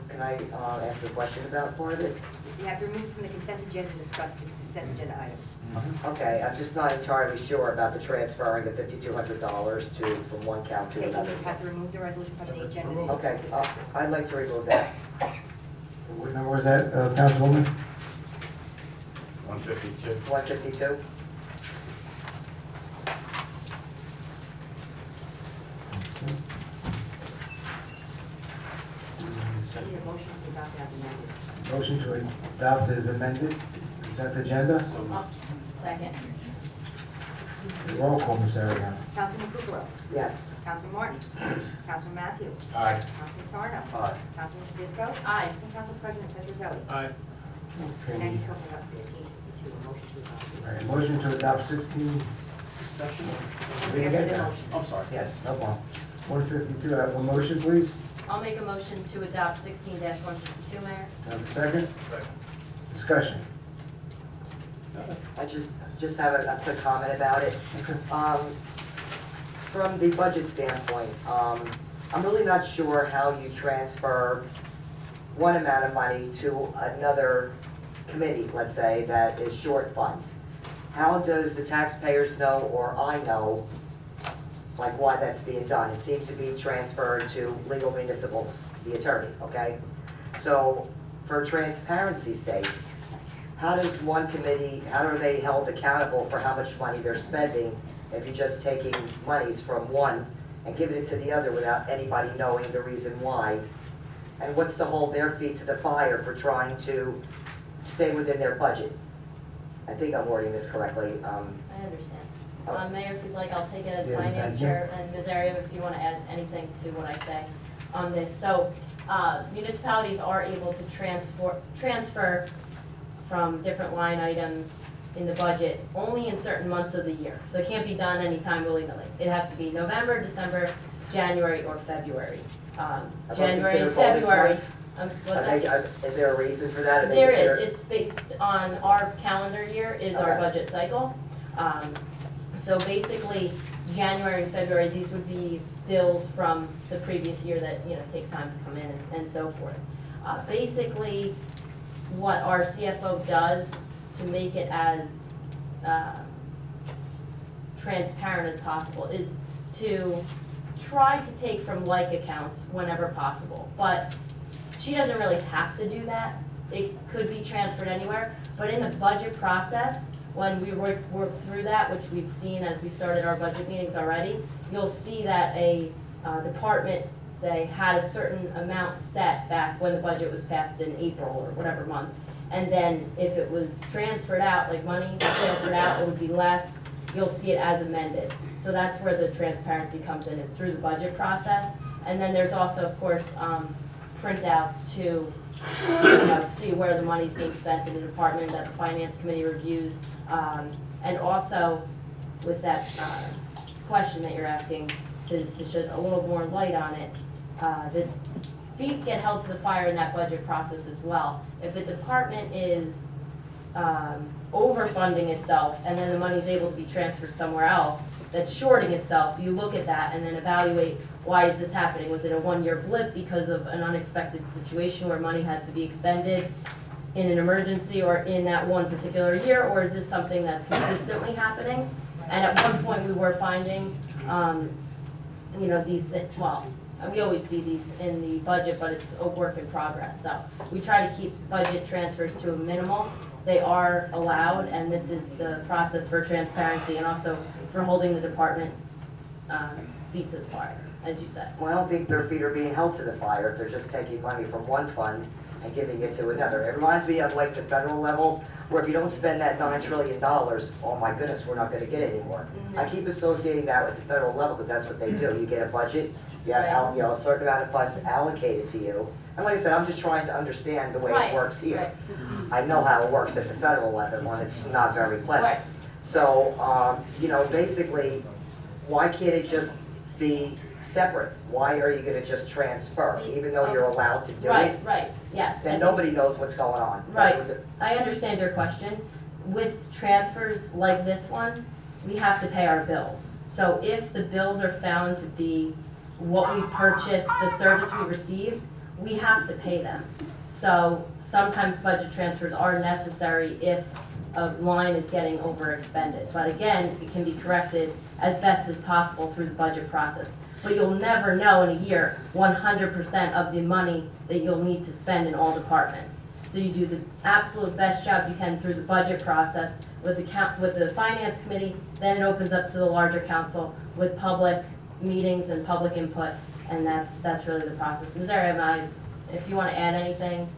Can I ask a question about part of it? You have to remove from the consent agenda, discuss the consent agenda item. Okay, I'm just not entirely sure about the transferring of $5,200 from one account to Okay, another. you have to remove the resolution from the agenda. to Okay, discuss it. I'd like to remove that. What number was that, Councilwoman? 152. 152? I need a motion to adopt as amended. Motion to adopt as amended, consent agenda. Second. Roll call, Ms. Ariano. Councilman Kukrow. Yes. Councilman Martin. Councilman Matthews. Aye. Councilman Sarno. Aye. Councilman Fisco. Aye. And Council President Petrozelli. Aye. And now Okay. you're talking about 1652, a motion to adopt. All right, motion to adopt 16, Discussion? Did you get that? Motion. I'm sorry. yes, no problem. 152, have a motion, please? I'll make a motion to adopt 16-152, Mayor. Have a second? Second. Discussion. I just have a quick comment about it. Okay. From the budget standpoint, I'm really not sure how you transfer one amount of money to another committee, let's say, that is short funds. How does the taxpayers know, or I know, like why that's being done? It seems to be transferred to legal municipals, the attorney, okay? So, for transparency's sake, how does one committee, how are they held accountable for how much money they're spending if you're just taking monies from one and giving it to the other without anybody knowing the reason why? And what's to hold their feet to the fire for trying to stay within their budget? I think I'm wording this correctly. I understand. Oh. Mayor, if you'd like, I'll take it as Yes, Finance thank you. Chair, and Ms. Aria, if you want to add anything to what I say on this. So municipalities are able to transfer from different line items in the budget only in certain months of the year. So it can't be done anytime willy-nilly. It has to be November, December, January, or February. those January, considered bonus February. months? What's that? Is there a reason for that? Are they There is, considered- it's based on our calendar year is our Okay. budget cycle. So basically, January and February, these would be bills from the previous year that, take time to come in and so forth. Basically, what our CFO does to make it as transparent as possible is to try to take from like accounts whenever possible. But she doesn't really have to do that. It could be transferred anywhere, but in the budget process, when we work through that, which we've seen as we started our budget meetings already, you'll see that a department, say, had a certain amount set back when the budget was passed in April or whatever month. And then if it was transferred out, like money transferred out, it would be less. You'll see it as amended. So that's where the transparency comes in. It's through the budget process. And then there's also, of course, printouts to see where the money's being spent in the department that the finance committee reviews. And also, with that question that you're asking, to shed a little more light on it, the feet get held to the fire in that budget process as well. If a department is overfunding itself and then the money's able to be transferred somewhere else that's shorting itself, you look at that and then evaluate, why is this happening? Was it a one-year blip because of an unexpected situation where money had to be expended in an emergency or in that one particular year, or is this something that's consistently happening? And at one point, we were finding, we always see these in the budget, but it's a work in progress. So we try to keep budget transfers to a minimal. They are allowed, and this is the process for transparency and also for holding the department feet to the fire, as you said. Well, I don't think their feet are being held to the fire if they're just taking money from one fund and giving it to another. It reminds me of like the federal level, where if you don't spend that $9 trillion, oh my goodness, we're not gonna get it anymore. I keep associating that with the federal level, because that's what they do. You get a budget, you have a certain amount of funds allocated to you. And like I said, I'm just trying to understand the way it works here. I know how it works at the federal level, and it's not very pleasant. Right. So, basically, why can't it just be separate? Why are you gonna just transfer, even though you're allowed to do it? Right, yes. Then nobody knows what's going on. Right. I understand your question. With transfers like this one, we have to pay our bills. So if the bills are found to be what we purchased, the service we received, we have to pay them. So sometimes budget transfers are necessary if a line is getting overexpended. But again, it can be corrected as best as possible through the budget process. But you'll never know in a year 100% of the money that you'll need to spend in all departments. So you do the absolute best job you can through the budget process with the finance committee, then it opens up to the larger council with public meetings and public input, and that's really the process. Ms. Arias, if you want to add anything.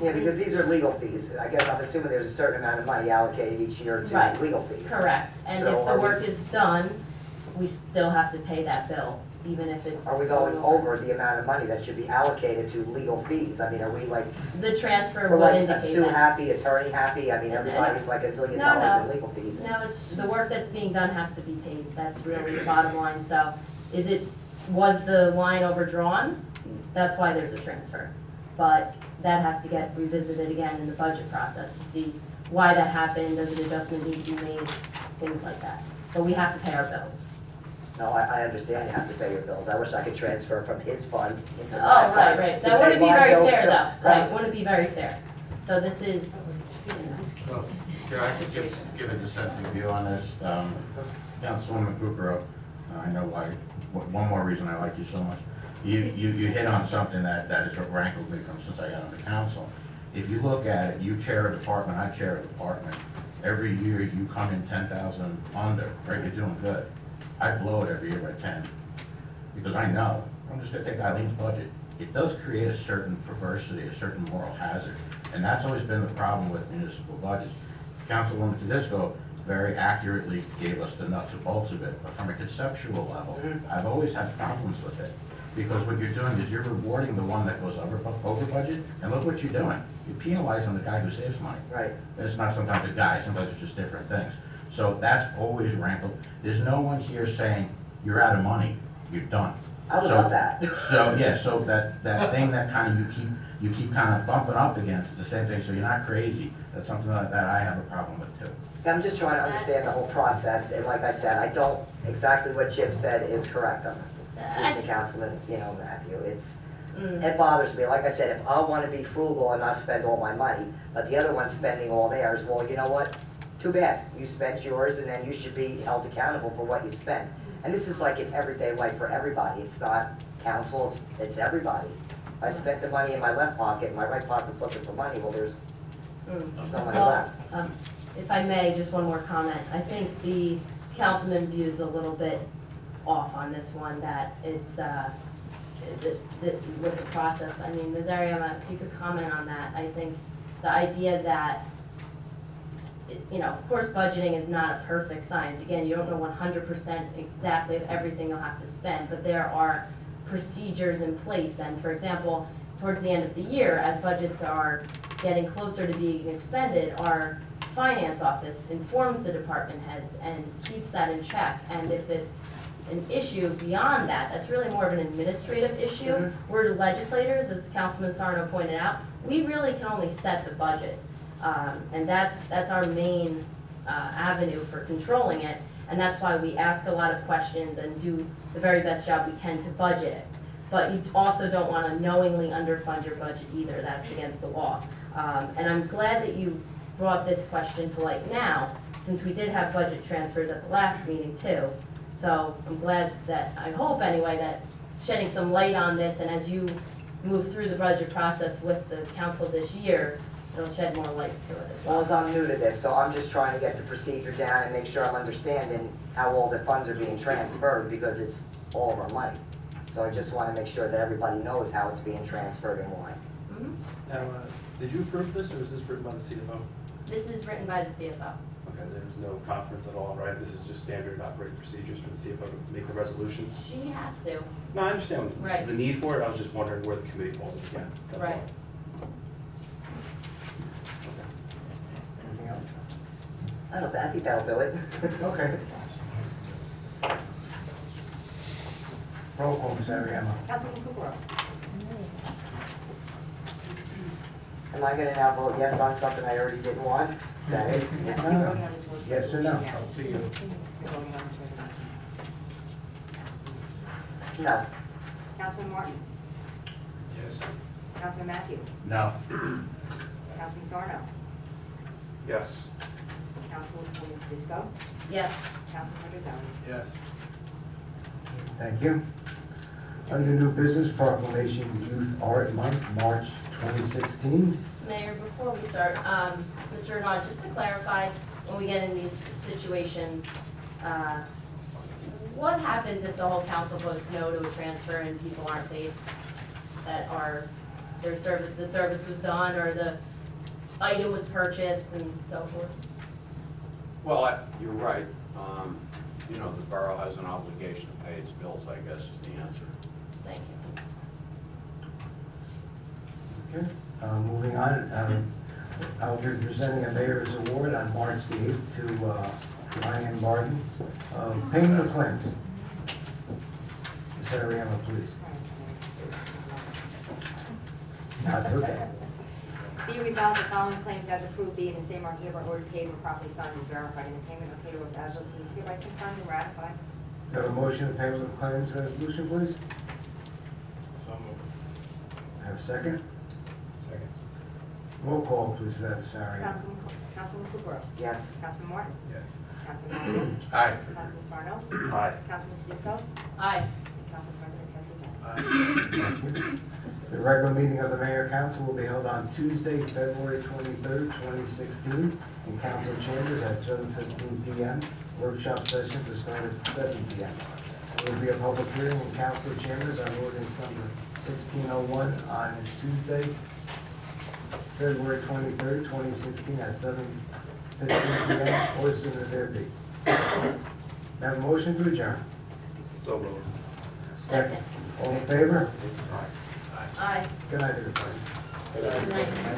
Yeah, because these are legal fees. I guess I'm assuming there's a certain amount of money allocated each year to Right. legal fees. Correct, and So if the are we- work is done, we still have to pay that bill, even if it's. Are we going over the amount of money that should be allocated to legal fees? I mean, are we like, The transfer we're would like a indicate Sue that. happy, attorney happy? I mean, everybody's like $1 zillion No. in legal fees. No, it's, the work that's being done has to be paid, that's really the bottom line, so, was the line overdrawn? That's why there's a transfer. But that has to get revisited again in the budget process to see why that happened, does an adjustment need to be made, things like that. But we have to pay our bills. No, I understand you have to pay your bills. I wish I could transfer from his fund into Oh, my fund. right, to that pay wouldn't be my very bills fair too. though, right, wouldn't be very fair. So this is, Well, Can I just give a dissenting view on this? Councilwoman Cooper, I know why, one more reason I like you so much. You hit on something that has rankled me from since I got on the council. If you look at it, you chair a department, I chair a department. Every year you come in 10,000 under, right, you're doing good. I blow it every year by 10, because I know, I'm just gonna take Eileen's budget. It does create a certain perversity, a certain moral hazard, and that's always been the problem with municipal budgets. Councilwoman Tedesco very accurately gave us the nuts and bolts of it, but from a conceptual level, I've always had problems with it. Because what you're doing is you're rewarding the one that goes over budget, and look what you're doing. You're penalizing the guy who saves money. Right. It's not sometimes a guy, sometimes it's just different things. So that's always rankled. There's no one here saying, you're out of money, you're done. I would So- love that. So, yeah, so that thing that kind of you keep kind of bumping up against, is the same thing, so you're not crazy. That's something that I have a problem with too. I'm just trying to understand the whole process, and like I said, I don't, exactly what Jim said is correct. Excuse me, Councilman, Matthew, it bothers me. Like I said, if I wanna be frugal and not spend all my money, but the other one's spending all theirs, well, you know what? Too bad. You spent yours, and then you should be held accountable for what you spent. And this is like in everyday life for everybody. It's not council, it's everybody. I spent the money in my left pocket, my right pocket's looking for money, well, there's no money well, left. if I may, just one more comment. I think the councilman views a little bit off on this one, that it's, with the process. I mean, Ms. Arias, if you could comment on that. I think the idea that, of course, budgeting is not a perfect science. Again, you don't know 100% exactly of everything you'll have to spend, but there are procedures in place. And for example, towards the end of the year, as budgets are getting closer to being expended, our finance office informs the department heads and keeps that in check. And if it's an issue beyond that, that's really more of an administrative issue. We're legislators, as Councilman Sarno pointed out, we really can only set the budget. And that's our main avenue for controlling it, and that's why we ask a lot of questions and do the very best job we can to budget it. But you also don't want to knowingly underfund your budget either, that's against the law. And I'm glad that you brought this question to light now, since we did have budget transfers at the last meeting too. So I'm glad that, I hope anyway, that shedding some light on this, and as you move through the budget process with the council this year, it'll shed more light to it as Well, well. as I'm new to this, so I'm just trying to get the procedure down and make sure I'm understanding how all the funds are being transferred, because it's all of our money. So I just want to make sure that everybody knows how it's being transferred and why. Mhm. Now, did you approve this, or was this written by the CFO? This is written by the CFO. Okay, there's no conference at all, right? This is just standard operating procedures for the CFO to make the resolution? She has to. No, I understand Right. the need for it, I was just wondering where the committee falls in again, that's all. Right. Anything else? I think that'll do it. Okay. Roll call, Ms. Arias. Councilman Cooper. Am I gonna now vote yes on something I already didn't want? Is that it? You're voting on this Yes or no? resolution now. Up to you. You're voting on this resolution. No. Councilman Martin. Yes. Councilman Matthew, No. Councilman Sarno, Yes. Councilwoman Tedisco, Yes. Councilman Pedroselli. Yes. Thank you. Under new business, proclamation Youth Art Month, March 2016. Mayor, before we start, Mr. Renard, just to clarify, when we get in these situations, what happens if the whole council votes no to a transfer and people aren't paid? That are, the service was done, or the item was purchased and so forth? Well, you're right. You know, the borough has an obligation to pay its bills, I guess, is the answer. Thank you. Okay. Moving on, I'll be presenting a mayor's award on March the 8th to Ryan Barton. Payment of claims. Ms. Ariano, please. That's okay. Be resolved, the following claims as approved be in the same are hereby ordered paid or properly signed and verified, and the payment of payrolls as listed is hereby confirmed and ratified. Do you have a motion of payment of claims resolution, please? So moved. Have a second? Second. Roll call, please, for that, Ms. Ariano. Councilman Kukrow, Yes. Councilman Martin, Yes. Councilman Matthew, Aye. Councilman Sarno, Aye. Councilman Tedisco, Aye. and Council President Pedroselli. Thank you. The regular meeting of the mayor council will be held on Tuesday, February 23rd, 2016, in council chambers at 7:15 p.m. Workshop session to start at 7 p.m. There will be a public hearing in council chambers on ordinance number 1601 on Tuesday, February 23rd, 2016, at 7:15 p.m. or as soon as there be. Have a motion to adjourn. So moved. Second. All in favor? Aye. Good night, everybody. Good night.